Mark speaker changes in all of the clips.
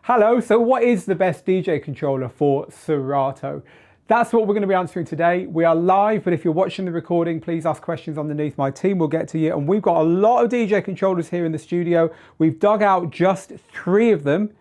Speaker 1: Hello, so what is the best DJ controller for Serato? That's what we're going to be answering today. We are live, but if you're watching the recording, please ask questions underneath. My team will get to you. And we've got a lot of DJ controllers here in the studio. We've dug out just 3 of them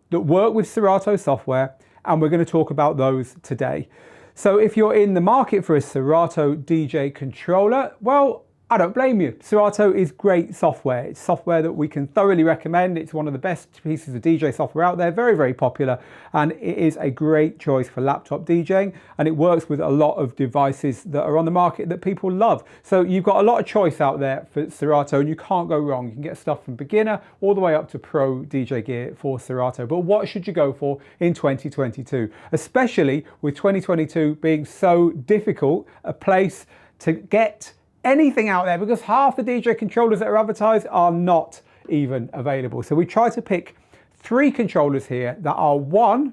Speaker 1: that work with Serato software, and we're going to talk about those today. So if you're in the market for a Serato DJ controller, well, I don't blame you. Serato is great software. It's software that we can thoroughly recommend. It's one of the best pieces of DJ software out there, very, very popular, and it is a great choice for laptop DJing, and it works with a lot of devices that are on the market that people love. So you've got a lot of choice out there for Serato, and you can't go wrong. You can get stuff from beginner all the way up to pro DJ gear for Serato. But what should you go for in 2022? Especially with 2022 being so difficult a place to get anything out there, because half the DJ controllers that are advertised are not even available. So we try to pick 3 controllers here that are, 1,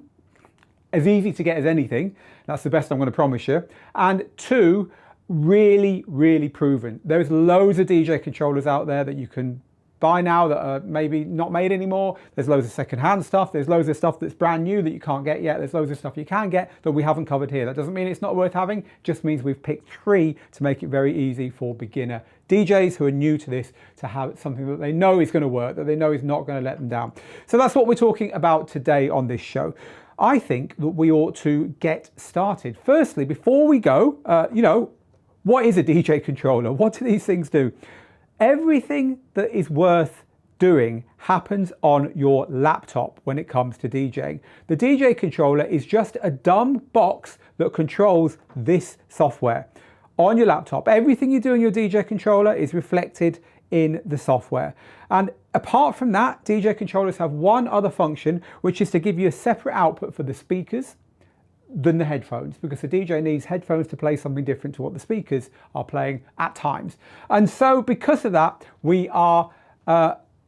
Speaker 1: as easy to get as anything. That's the best I'm going to promise you. And 2, really, really proven. There's loads of DJ controllers out there that you can buy now that are maybe not made anymore. There's loads of secondhand stuff. There's loads of stuff that's brand new that you can't get yet. There's loads of stuff you can get that we haven't covered here. That doesn't mean it's not worth having, just means we've picked 3 to make it very easy for beginner DJs who are new to this to have something that they know is going to work, that they know is not going to let them down. So that's what we're talking about today on this show. I think that we ought to get started. Firstly, before we go, what is a DJ controller? What do these things do? Everything that is worth doing happens on your laptop when it comes to DJing. The DJ controller is just a dumb box that controls this software. On your laptop, everything you do in your DJ controller is reflected in the software. And apart from that, DJ controllers have one other function, which is to give you a separate output for the speakers than the headphones, because the DJ needs headphones to play something different to what the speakers are playing at times. And so because of that, we are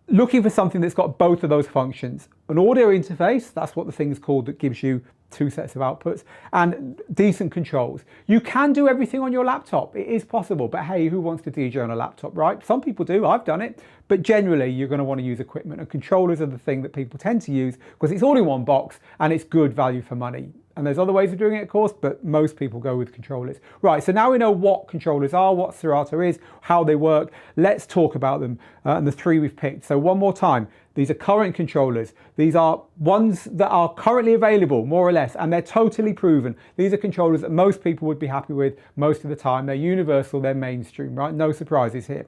Speaker 1: looking for something that's got both of those functions. An audio interface, that's what the thing's called, that gives you 2 sets of outputs, and decent controls. You can do everything on your laptop. It is possible, but hey, who wants to DJ on a laptop, right? Some people do, I've done it, but generally you're going to want to use equipment, and controllers are the thing that people tend to use because it's all in one box and it's good value for money. And there's other ways of doing it, of course, but most people go with controllers. Right, so now we know what controllers are, what Serato is, how they work. Let's talk about them and the 3 we've picked. So one more time, these are current controllers. These are ones that are currently available, more or less, and they're totally proven. These are controllers that most people would be happy with most of the time. They're universal, they're mainstream, right? No surprises here.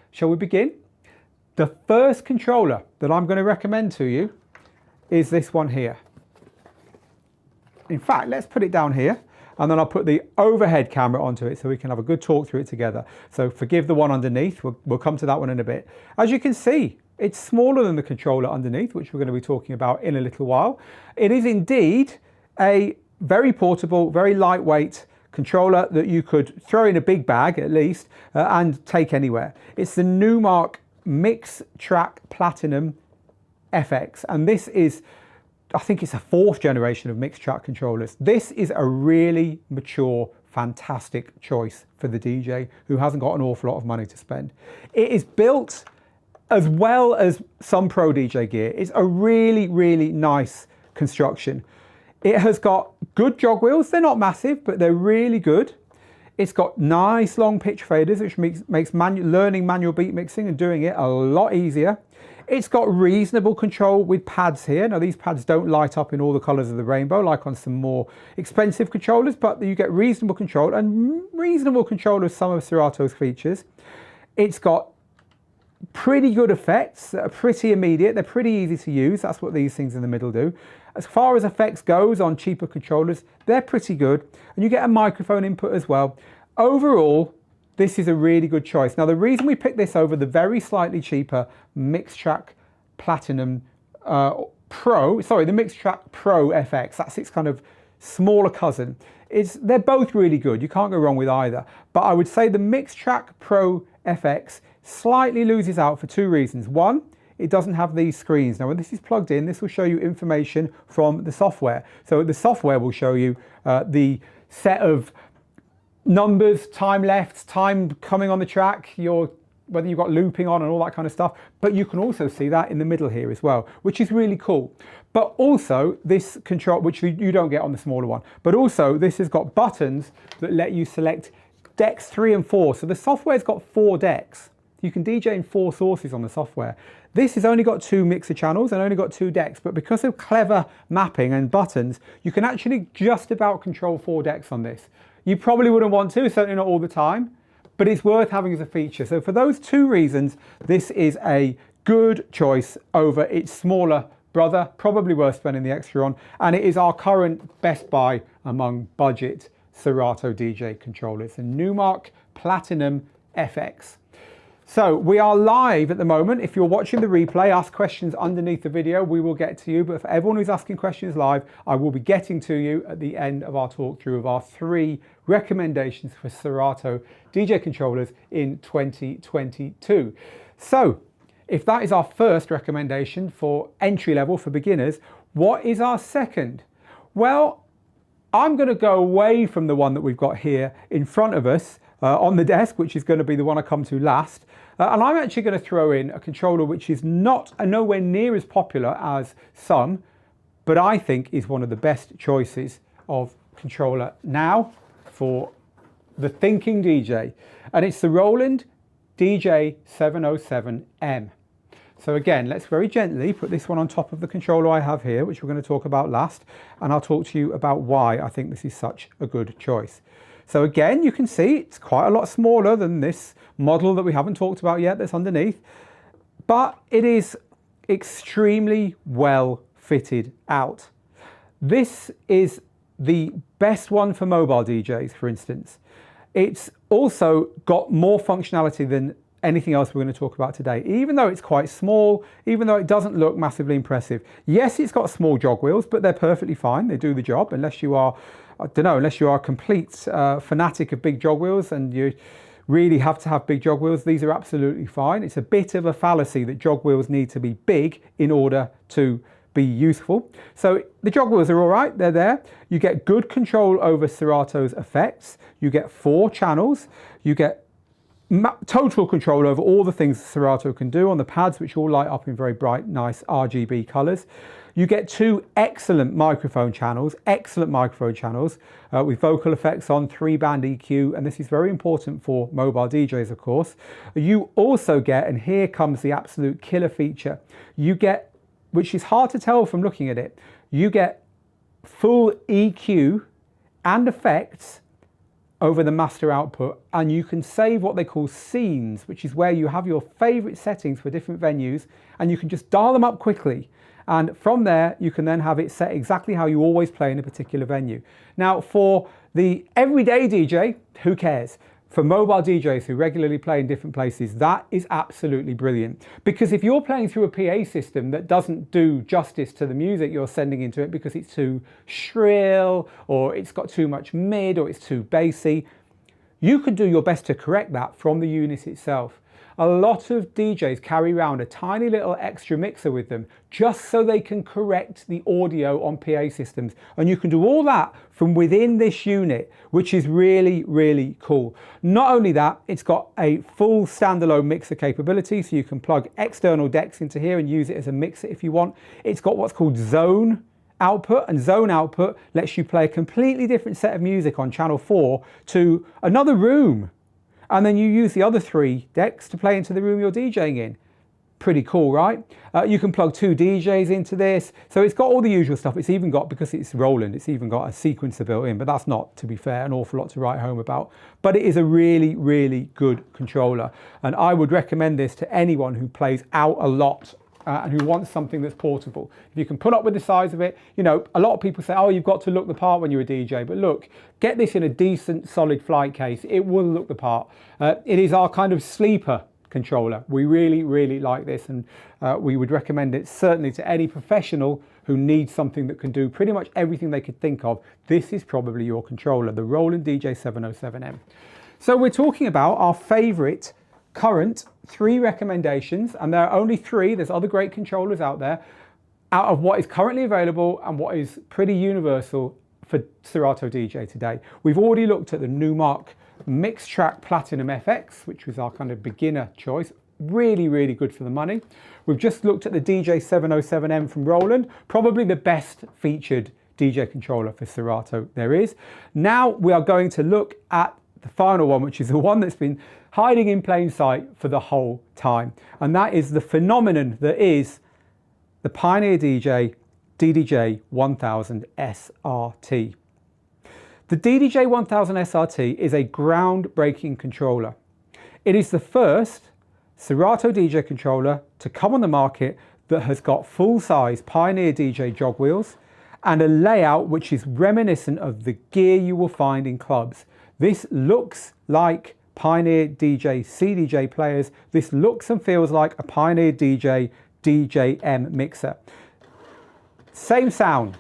Speaker 1: Shall we begin? The first controller that I'm going to recommend to you is this one here. In fact, let's put it down here, and then I'll put the overhead camera onto it so we can have a good talk through it together. So forgive the one underneath, we'll come to that one in a bit. As you can see, it's smaller than the controller underneath, which we're going to be talking about in a little while. It is indeed a very portable, very lightweight controller that you could throw in a big bag at least and take anywhere. It's the Numark Mixtrack Platinum FX, and this is, I think it's a 4th generation of Mixtrack controllers. This is a really mature, fantastic choice for the DJ who hasn't got an awful lot of money to spend. It is built as well as some pro DJ gear. It's a really, really nice construction. It has got good jog wheels. They're not massive, but they're really good. It's got nice long pitch faders, which makes learning manual beat mixing and doing it a lot easier. It's got reasonable control with pads here. Now these pads don't light up in all the colors of the rainbow like on some more expensive controllers, but you get reasonable control and reasonable control of some of Serato's features. It's got pretty good effects that are pretty immediate. They're pretty easy to use. That's what these things in the middle do. As far as effects goes on cheaper controllers, they're pretty good. And you get a microphone input as well. Overall, this is a really good choice. Now, the reason we picked this over the very slightly cheaper Mixtrack Platinum the Mixtrack Pro FX, that's its kind of smaller cousin, they're both really good. You can't go wrong with either. But I would say the Mixtrack Pro FX slightly loses out for 2 reasons. One, it doesn't have these screens. Now, when this is plugged in, this will show you information from the software. So the software will show you the set of numbers, time left, time coming on the track, your whether you've got looping on and all that kind of stuff, but you can also see that in the middle here as well, which is really cool. But also this control, which you don't get on the smaller one, but also this has got buttons that let you select decks 3 and 4. So the software's got 4 decks. You can DJ in 4 sources on the software. This has only got 2 mixer channels and only got 2 decks, but because of clever mapping and buttons, you can actually just about control 4 decks on this. You probably wouldn't want to, certainly not all the time, but it's worth having as a feature. So for those 2 reasons, this is a good choice over its smaller brother, probably worth spending the extra on, and it is our current best buy among budget Serato DJ controllers, the Numark Platinum FX. So we are live at the moment. If you're watching the replay, ask questions underneath the video, we will get to you. But for everyone who's asking questions live, I will be getting to you at the end of our talk through of our 3 recommendations for Serato DJ controllers in 2022. So if that is our first recommendation for entry level for beginners, what is our second? Well, I'm going to go away from the one that we've got here in front of us on the desk, which is going to be the one I come to last. And I'm actually going to throw in a controller which is nowhere near as popular as some, but I think is one of the best choices of controller now for the thinking DJ. And it's the Roland DJ 707M. So again, let's very gently put this one on top of the controller I have here, which we're going to talk about last, and I'll talk to you about why I think this is such a good choice. So again, you can see it's quite a lot smaller than this model that we haven't talked about yet that's underneath, but it is extremely well fitted out. This is the best one for mobile DJs, for instance. It's also got more functionality than anything else we're going to talk about today, even though it's quite small, even though it doesn't look massively impressive. Yes, it's got small jog wheels, but they're perfectly fine. They do the job, unless you are, I don't know, unless you are a complete fanatic of big jog wheels and you really have to have big jog wheels. These are absolutely fine. It's a bit of a fallacy that jog wheels need to be big in order to be useful. So the jog wheels are all right, they're there. You get good control over Serato's effects. You get 4 channels. You get total control over all the things Serato can do on the pads, which all light up in very bright, nice RGB colors. You get 2 excellent microphone channels with vocal effects on, 3-band EQ, and this is very important for mobile DJs, of course. You also get, and here comes the absolute killer feature, you get, which is hard to tell from looking at it, you get full EQ and effects over the master output, and you can save what they call scenes, which is where you have your favorite settings for different venues and you can just dial them up quickly, and from there you can then have it set exactly how you always play in a particular venue. Now for the everyday DJ, who cares? For mobile DJs who regularly play in different places, that is absolutely brilliant. Because if you're playing through a PA system that doesn't do justice to the music you're sending into it because it's too shrill, or it's got too much mid, or it's too bassy, you can do your best to correct that from the unit itself. A lot of DJs carry around a tiny little extra mixer with them just so they can correct the audio on PA systems. And you can do all that from within this unit, which is really, really cool. Not only that, it's got a full standalone mixer capability, so you can plug external decks into here and use it as a mixer if you want. It's got what's called zone output, and zone output lets you play a completely different set of music on channel 4 to another room. And then you use the other 3 decks to play into the room you're DJing in. Pretty cool, right? You can plug 2 DJs into this. So it's got all the usual stuff. It's even got, because it's Roland, it's even got a sequencer built in, but that's not, to be fair, an awful lot to write home about. But it is a really, really good controller. And I would recommend this to anyone who plays out a lot and who wants something that's portable. If you can put up with the size of it, you know, a lot of people say, oh, you've got to look the part when you're a DJ, but look, get this in a decent, solid flight case. It will look the part. It is our kind of sleeper controller. We really, really like this, and we would recommend it certainly to any professional who needs something that can do pretty much everything they could think of. This is probably your controller, the Roland DJ 707M. So we're talking about our favorite current 3 recommendations, and there are only 3. There's other great controllers out there, out of what is currently available and what is pretty universal for Serato DJ today. We've already looked at the Numark Mixtrack Platinum FX, which was our kind of beginner choice. Really, really good for the money. We've just looked at the DJ 707M from Roland, probably the best featured DJ controller for Serato there is. Now we are going to look at the final one, which is the one that's been hiding in plain sight for the whole time. And that is the phenomenon that is the Pioneer DJ DDJ 1000 SRT. The DDJ 1000 SRT is a groundbreaking controller. It is the first Serato DJ controller to come on the market that has got full-size Pioneer DJ jog wheels and a layout which is reminiscent of the gear you will find in clubs. This looks like Pioneer DJ CDJ players. This looks and feels like a Pioneer DJ DJM mixer. Same sound,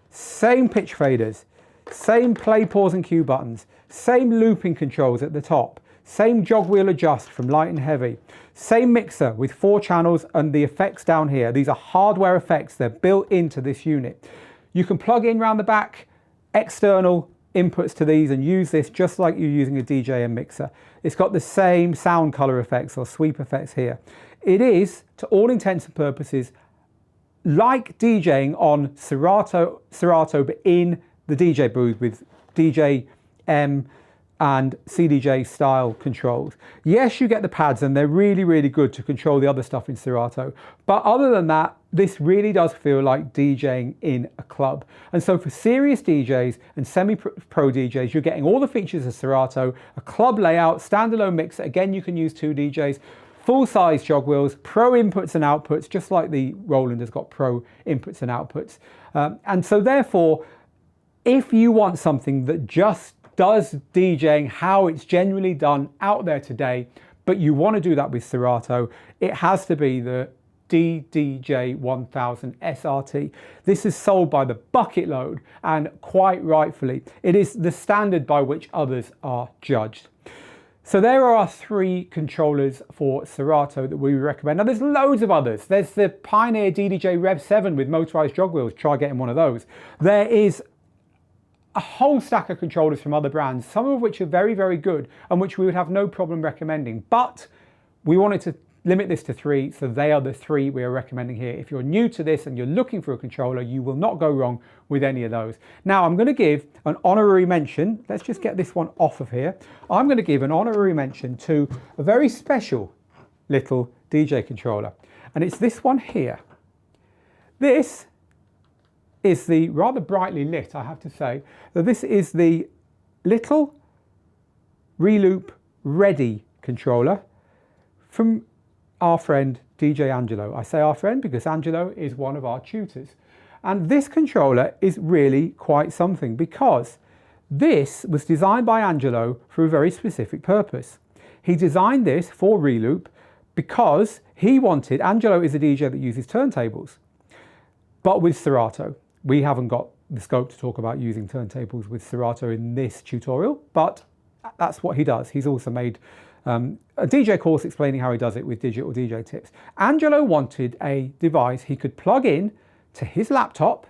Speaker 1: same pitch faders, same play, pause and cue buttons, same looping controls at the top, same jog wheel adjust from light and heavy, same mixer with 4 channels and the effects down here. These are hardware effects, they're built into this unit. You can plug in round the back external inputs to these and use this just like you're using a DJM mixer. It's got the same sound color effects or sweep effects here. It is, to all intents and purposes, like DJing on Serato, but in the DJ booth with DJM and CDJ style controls. Yes, you get the pads and they're really, really good to control the other stuff in Serato. But other than that, this really does feel like DJing in a club. And so for serious DJs and semi-pro DJs, you're getting all the features of Serato, a club layout, standalone mixer. Again, you can use 2 DJs, full-size jog wheels, pro inputs and outputs, just like the Roland has got pro inputs and outputs. And so therefore, if you want something that just does DJing how it's generally done out there today, but you want to do that with Serato, it has to be the DDJ 1000 SRT. This is sold by the bucket load, and quite rightfully. It is the standard by which others are judged. So there are our 3 controllers for Serato that we recommend. Now there's loads of others. There's the Pioneer DDJ Rev 7 with motorized jog wheels. Try getting one of those. There is a whole stack of controllers from other brands, some of which are very, very good and which we would have no problem recommending. But we wanted to limit this to 3, so they are the 3 we are recommending here. If you're new to this and you're looking for a controller, you will not go wrong with any of those. Now I'm going to give an honorary mention. Let's just get this one off of here. I'm going to give an honorary mention to a very special little DJ controller, and it's this one here. This is the rather brightly lit, I have to say. So this is the little Reloop Ready controller from our friend DJ Angelo. I say our friend because Angelo is one of our tutors. And this controller is really quite something, because this was designed by Angelo for a very specific purpose. He designed this for Reloop because he wanted, Angelo is a DJ that uses turntables, but with Serato. We haven't got the scope to talk about using turntables with Serato in this tutorial, but that's what he does. He's also made a DJ course explaining how he does it with digital DJ tips. Angelo wanted a device he could plug in to his laptop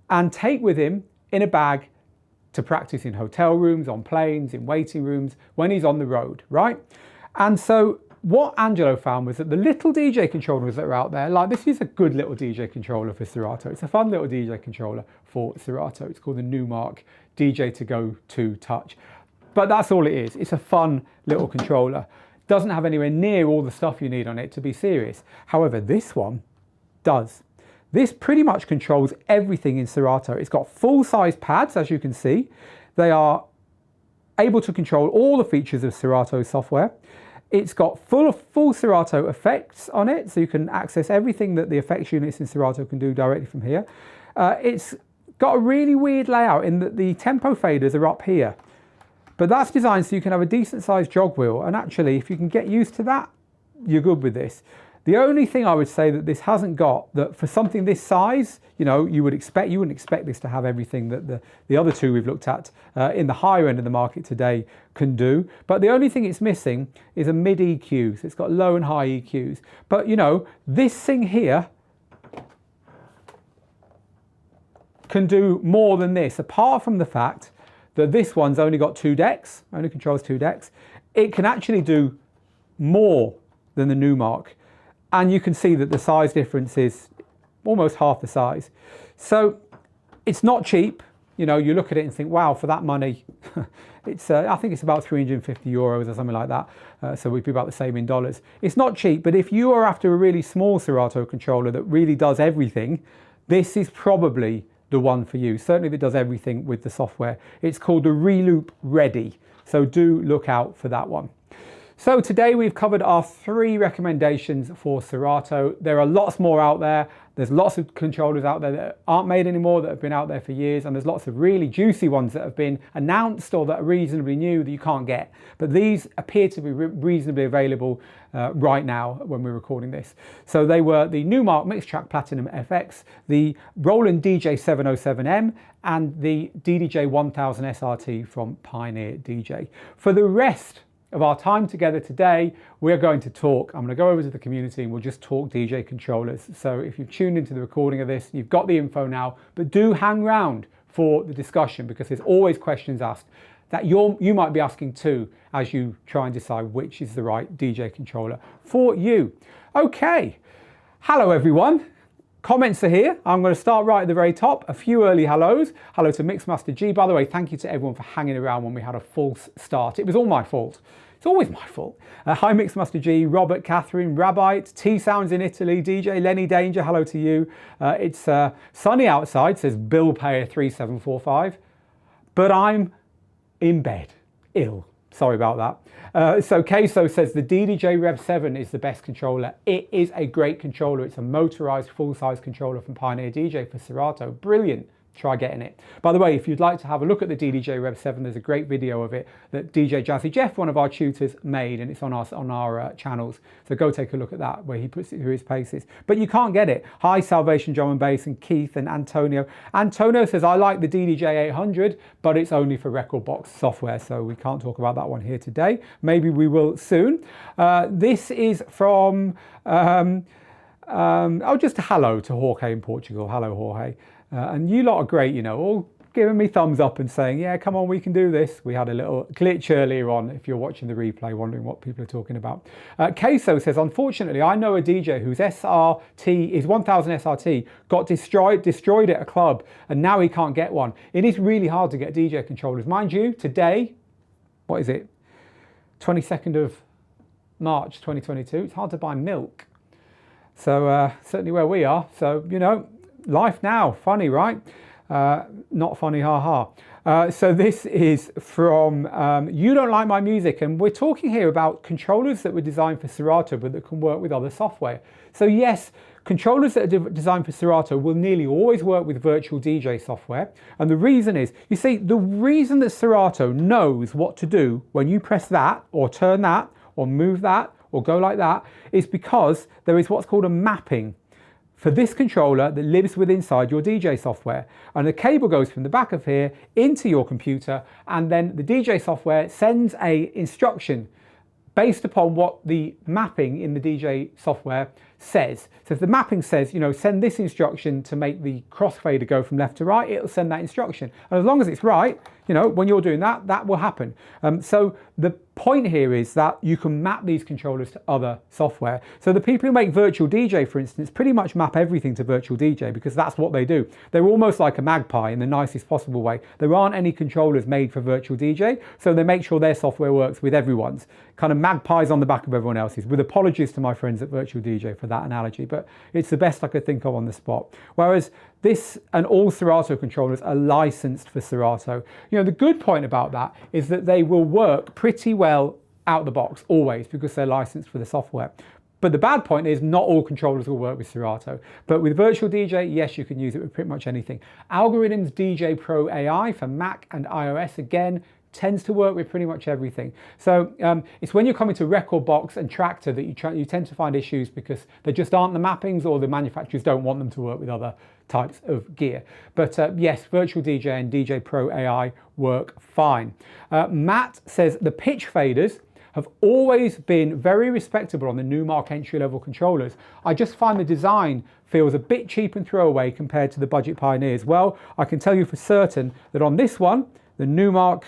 Speaker 1: and take with him in a bag to practice in hotel rooms, on planes, in waiting rooms, when he's on the road, right? And so what Angelo found was that the little DJ controllers that are out there, like this is a good little DJ controller for Serato. It's a fun little DJ controller for Serato. It's called the Numark DJ to Go to Touch. But that's all it is. It's a fun little controller. Doesn't have anywhere near all the stuff you need on it to be serious. However, this one does. This pretty much controls everything in Serato. It's got full-size pads, as you can see. They are able to control all the features of Serato software. It's got full Serato effects on it, so you can access everything that the effects units in Serato can do directly from here. It's got a really weird layout in that the tempo faders are up here. But that's designed so you can have a decent sized jog wheel, and actually if you can get used to that, you're good with this. The only thing I would say that this hasn't got, that for something this size, you know, you wouldn't expect this to have everything that the other 2 we've looked at in the higher end of the market today can do. But the only thing it's missing is a mid EQ. So it's got low and high EQs. But you know, this thing here can do more than this, apart from the fact that this one's only got 2 decks, only controls 2 decks. It can actually do more than the Numark. And you can see that the size difference is almost half the size. So it's not cheap. You know, you look at it and think, wow, for that money, it's I think it's about 350 euros or something like that. So we'd be about the same in dollars. It's not cheap, but if you are after a really small Serato controller that really does everything, this is probably the one for you. Certainly that does everything with the software. It's called the Reloop Ready. So do look out for that one. So today we've covered our 3 recommendations for Serato. There are lots more out there. There's lots of controllers out there that aren't made anymore, that have been out there for years, and there's lots of really juicy ones that have been announced or that are reasonably new that you can't get. But these appear to be reasonably available right now when we're recording this. So they were the Numark Mixtrack Platinum FX, the Roland DJ 707M, and the DDJ 1000 SRT from Pioneer DJ. For the rest of our time together today, we're going to talk. I'm going to go over to the community and we'll just talk DJ controllers. So if you've tuned into the recording of this, you've got the info now, but do hang around for the discussion because there's always questions asked that you might be asking too as you try and decide which is the right DJ controller for you. Okay, hello everyone. Comments are here. I'm going to start right at the very top. A few early hellos. Hello to Mixmaster G. By the way, thank you to everyone for hanging around when we had a false start. It was all my fault. It's always my fault. Hi Mixmaster G, Robert, Catherine, Rabbite, T-Sounds in Italy, DJ Lenny Danger, hello to you. It's sunny outside, says Bill Payer 3745, but I'm in bed, ill. Sorry about that. So Queso says the DDJ Rev 7 is the best controller. It is a great controller. It's a motorized full-size controller from Pioneer DJ for Serato. Brilliant. Try getting it. By the way, if you'd like to have a look at the DDJ Rev 7, there's a great video of it that DJ Jazzy Jeff, one of our tutors, made, and it's on our channels. So go take a look at that where he puts it through his paces. But you can't get it. Hi, Salvation Drum and Bass, and Keith and Antonio. Antonio says, I like the DDJ 800, but it's only for record box software, so we can't talk about that one here today. Maybe we will soon. This is from, just a hello to Jorge in Portugal. Hello, Jorge. And you lot are great, you know, all giving me thumbs up and saying, yeah, come on, we can do this. We had a little glitch earlier on, if you're watching the replay, wondering what people are talking about. Queso says, unfortunately, I know a DJ whose SRT, his 1000 SRT, got destroyed at a club, and now he can't get one. It is really hard to get DJ controllers. Mind you, today, what is it? 22nd of March, 2022. It's hard to buy milk. So certainly where we are. So, you know, life now, funny, right? Not funny, haha. So this is from You Don't Like My Music, and we're talking here about controllers that were designed for Serato but that can work with other software. So yes, controllers that are designed for Serato will nearly always work with virtual DJ software, and the reason is, you see, the reason that Serato knows what to do when you press that or turn that or move that or go like that is because there is what's called a mapping for this controller that lives inside your DJ software. And the cable goes from the back of here into your computer, and then the DJ software sends a instruction based upon what the mapping in the DJ software says. So if the mapping says, you know, send this instruction to make the crossfader go from left to right, it'll send that instruction. And as long as it's right, you know, when you're doing that, that will happen. So the point here is that you can map these controllers to other software. So the people who make Virtual DJ, for instance, pretty much map everything to Virtual DJ because that's what they do. They're almost like a magpie in the nicest possible way. There aren't any controllers made for Virtual DJ, so they make sure their software works with everyone's. Kind of magpies on the back of everyone else's, with apologies to my friends at Virtual DJ for that analogy, but it's the best I could think of on the spot. Whereas this and all Serato controllers are licensed for Serato. You know, the good point about that is that they will work pretty well out the box, always, because they're licensed for the software. But the bad point is not all controllers will work with Serato. But with Virtual DJ, yes, you can use it with pretty much anything. Algorithms DJ Pro AI for Mac and iOS, again, tends to work with pretty much everything. So it's when you're coming to record box and tractor that you tend to find issues because there just aren't the mappings, or the manufacturers don't want them to work with other types of gear. But yes, Virtual DJ and DJ Pro AI work fine. Matt says the pitch faders have always been very respectable on the Numark entry-level controllers. I just find the design feels a bit cheap and throwaway compared to the budget Pioneers. Well, I can tell you for certain that on this one, the the Numark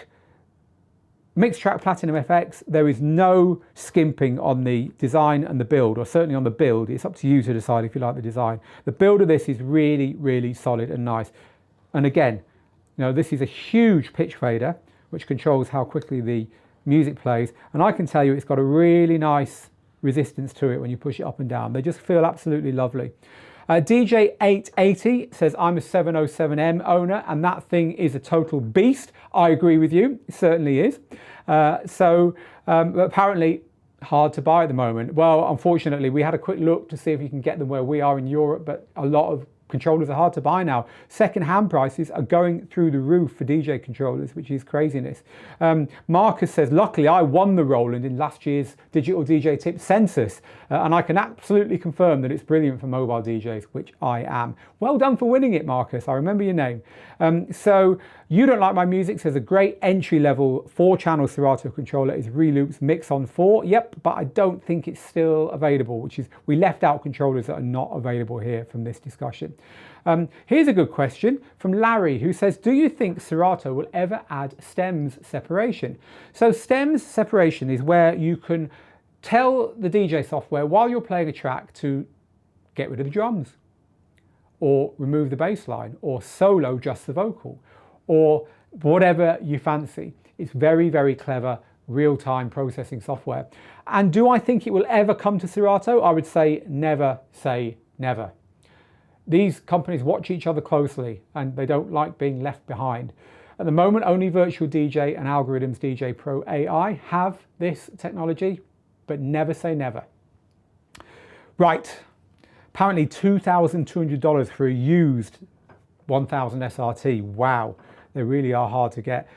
Speaker 1: Mixtrack Platinum FX, there is no skimping on the design and the build, or certainly on the build. It's up to you to decide if you like the design. The build of this is really, really solid and nice. And again, you know, this is a huge pitch fader, which controls how quickly the music plays. And I can tell you it's got a really nice resistance to it when you push it up and down. They just feel absolutely lovely. DJ 880 says, I'm a 707M owner and that thing is a total beast. I agree with you, it certainly is. Apparently hard to buy at the moment. Well, unfortunately, we had a quick look to see if you can get them where we are in Europe, but a lot of controllers are hard to buy now. Second-hand prices are going through the roof for DJ controllers, which is craziness. Marcus says, luckily I won the Roland in last year's Digital DJ Tip Census, and I can absolutely confirm that it's brilliant for mobile DJs, which I am. Well done for winning it, Marcus. I remember your name. So You Don't Like My Music says a great entry-level 4-channel Serato controller is Reloop's Mix on 4. Yep, but I don't think it's still available, which is, we left out controllers that are not available here from this discussion. Here's a good question from Larry, who says, do you think Serato will ever add stems separation? So stems separation is where you can tell the DJ software while you're playing a track to get rid of the drums, or remove the bass line, or solo just the vocal, or whatever you fancy. It's very, very clever real-time processing software. And do I think it will ever come to Serato? I would say never say never. These companies watch each other closely and they don't like being left behind. At the moment, only Virtual DJ and Algorithms DJ Pro AI have this technology, but never say never. Right, apparently $2,200 for a used 1000 SRT. Wow, they really are hard to get.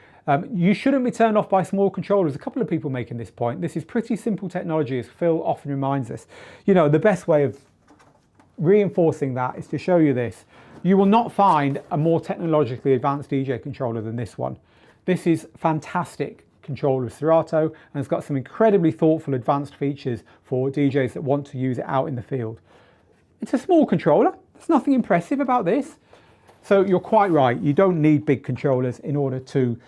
Speaker 1: You shouldn't be turned off by small controllers. A couple of people making this point. This is pretty simple technology, as Phil often reminds us. You know, the best way of reinforcing that is to show you this. You will not find a more technologically advanced DJ controller than this one. This is fantastic controller Serato, and it's got some incredibly thoughtful advanced features for DJs that want to use it out in the field. It's a small controller. There's nothing impressive about this. So you're quite right. You don't need big controllers in order to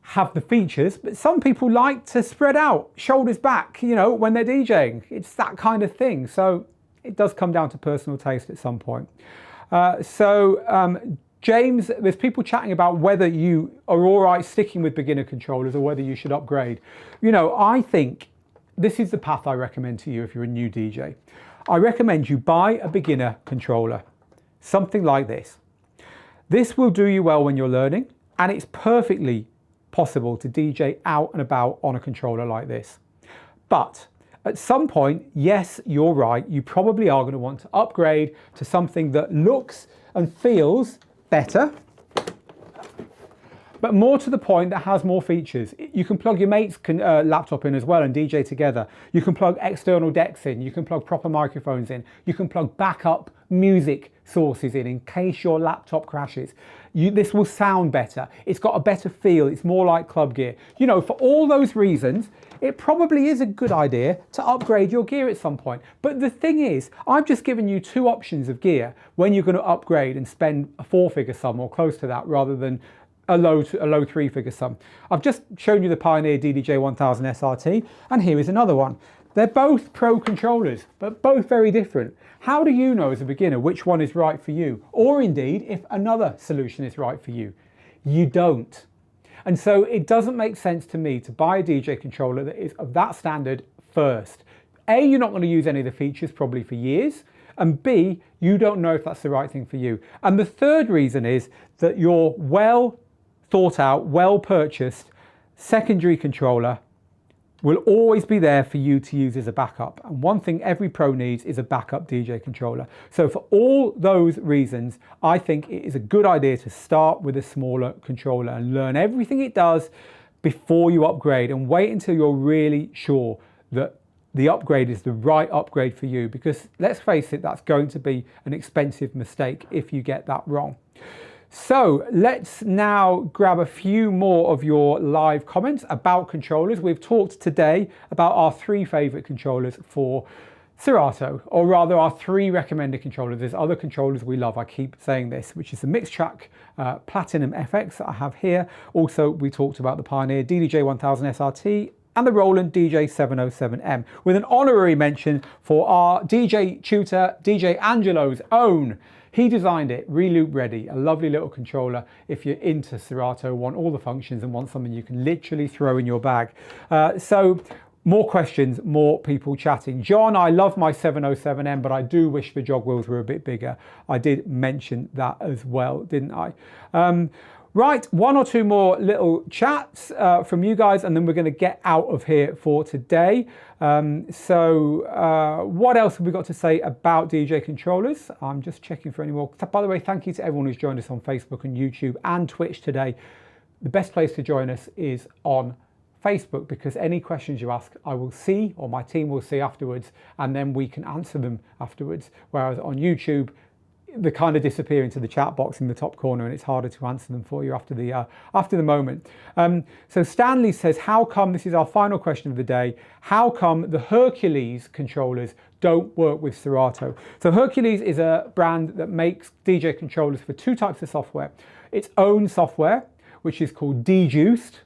Speaker 1: have the features, but some people like to spread out, shoulders back, you know, when they're DJing. It's that kind of thing. So it does come down to personal taste at some point. James, there's people chatting about whether you are all right sticking with beginner controllers or whether you should upgrade. You know, I think this is the path I recommend to you if you're a new DJ. I recommend you buy a beginner controller, something like this. This will do you well when you're learning, and it's perfectly possible to DJ out and about on a controller like this. But at some point, yes, you're right, you probably are going to want to upgrade to something that looks and feels better, but more to the point, that has more features. You can plug your mate's laptop in as well and DJ together. You can plug external decks in. You can plug proper microphones in. You can plug backup music sources in case your laptop crashes. This will sound better. It's got a better feel. It's more like club gear. You know, for all those reasons, it probably is a good idea to upgrade your gear at some point. But the thing is, I've just given you 2 options of gear when you're going to upgrade and spend a 4-figure sum or close to that, rather than a low 3-figure sum. I've just shown you the Pioneer DDJ 1000 SRT, and here is another one. They're both pro controllers, but both very different. How do you know as a beginner which one is right for you? Or indeed, if another solution is right for you? You don't. And so it doesn't make sense to me to buy a DJ controller that is of that standard first. A, you're not going to use any of the features probably for years. And B, you don't know if that's the right thing for you. And the third reason is that your well thought out, well purchased secondary controller will always be there for you to use as a backup. And one thing every pro needs is a backup DJ controller. So for all those reasons, I think it is a good idea to start with a smaller controller and learn everything it does before you upgrade, and wait until you're really sure that the upgrade is the right upgrade for you, because let's face it, that's going to be an expensive mistake if you get that wrong. So let's now grab a few more of your live comments about controllers. We've talked today about our 3 favorite controllers for Serato, or rather our 3 recommended controllers. There's other controllers we love, I keep saying this, which is the Mixtrack Platinum FX that I have here. Also, we talked about the Pioneer DDJ 1000 SRT and the Roland DJ 707M, with an honorary mention for our DJ tutor, DJ Angelo's own. He designed it, re-loop ready, a lovely little controller if you're into Serato, want all the functions and want something you can literally throw in your bag. So more questions, more people chatting. John, I love my 707M, but I do wish the jog wheels were a bit bigger. I did mention that as well, didn't I? Right, 1 or 2 more little chats from you guys, and then we're going to get out of here for today. What else have we got to say about DJ controllers? I'm just checking for any more. By the way, thank you to everyone who's joined us on Facebook and YouTube and Twitch today. The best place to join us is on Facebook, because any questions you ask, I will see, or my team will see afterwards, and then we can answer them afterwards. Whereas on YouTube, they kind of disappear into the chat box in the top corner, and it's harder to answer them for you after the moment. So Stanley says, how come, this is our final question of the day, how come the Hercules controllers don't work with Serato? So Hercules is a brand that makes DJ controllers for 2 types of software. Its own software, which is called Dejuiced,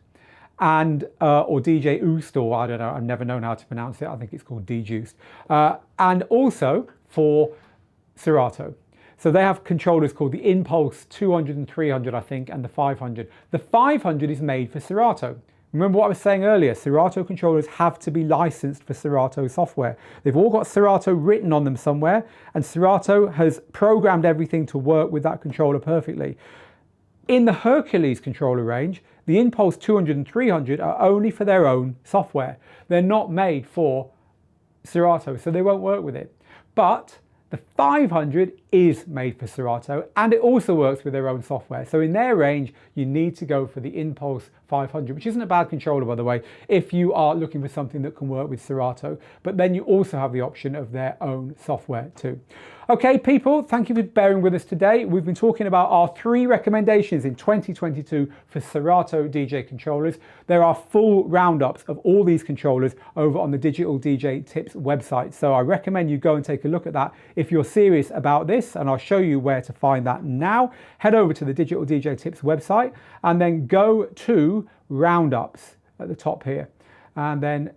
Speaker 1: and or DJ Oost, or I don't know, I've never known how to pronounce it. I think it's called Dejuiced. And also for Serato. So they have controllers called the Impulse 200 and 300, I think, and the 500. The 500 is made for Serato. Remember what I was saying earlier, Serato controllers have to be licensed for Serato software. They've all got Serato written on them somewhere, and Serato has programmed everything to work with that controller perfectly. In the Hercules controller range, the Impulse 200 and 300 are only for their own software. They're not made for Serato, so they won't work with it. But the 500 is made for Serato, and it also works with their own software. So in their range, you need to go for the Impulse 500, which isn't a bad controller, by the way, if you are looking for something that can work with Serato. But then you also have the option of their own software too. Okay, people, thank you for bearing with us today. We've been talking about our 3 recommendations in 2022 for Serato DJ controllers. There are full roundups of all these controllers over on the Digital DJ Tips website. So I recommend you go and take a look at that if you're serious about this, and I'll show you where to find that now. Head over to the Digital DJ Tips website and then go to roundups at the top here. And then,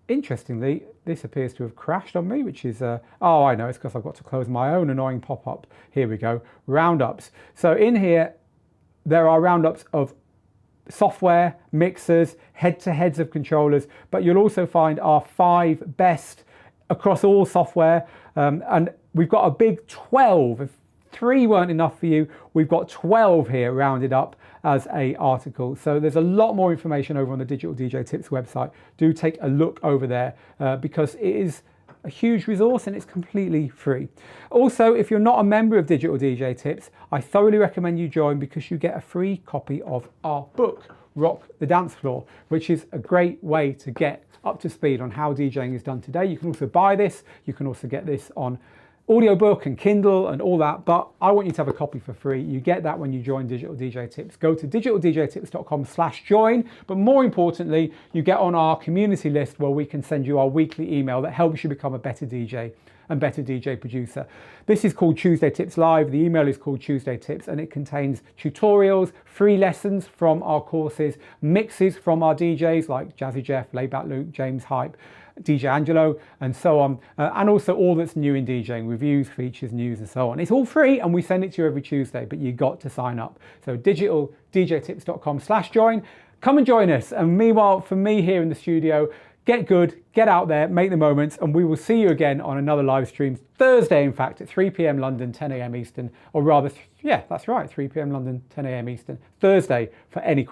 Speaker 1: interestingly, this appears to have crashed on me, which is, oh, I know, it's because I've got to close my own annoying pop-up. Here we go, roundups. So in here, there are roundups of software, mixers, head-to-heads of controllers, but you'll also find our 5 best across all software. And we've got a big 12. If 3 weren't enough for you, we've got 12 here rounded up as a article. So there's a lot more information over on the Digital DJ Tips website. Do take a look over there because it is a huge resource and it's completely free. Also, if you're not a member of Digital DJ Tips, I thoroughly recommend you join because you get a free copy of our book, Rock the Dance Floor, which is a great way to get up to speed on how DJing is done today. You can also buy this. You can also get this on audiobook and Kindle and all that, but I want you to have a copy for free. You get that when you join Digital DJ Tips. Go to digitaldjtips.com/join, but more importantly, you get on our community list where we can send you our weekly email that helps you become a better DJ and better DJ producer. This is called Tuesday Tips Live. The email is called Tuesday Tips, and it contains tutorials, free lessons from our courses, mixes from our DJs like Jazzy Jeff, Layback Luke, James Hype, DJ Angelo, and so on, and also all that's new in DJing, reviews, features, news, and so on. It's all free, and we send it to you every Tuesday, but you got to sign up. So digitaldjtips.com/join. Come and join us. And meanwhile, for me here in the studio, get good, get out there, make the moments, and we will see you again on another live stream Thursday, in fact, at 3 p.m. London, 10 a.m. Eastern, or rather, yeah, that's right, 3 p.m. London, 10 a.m. Eastern, Thursday, for any questions.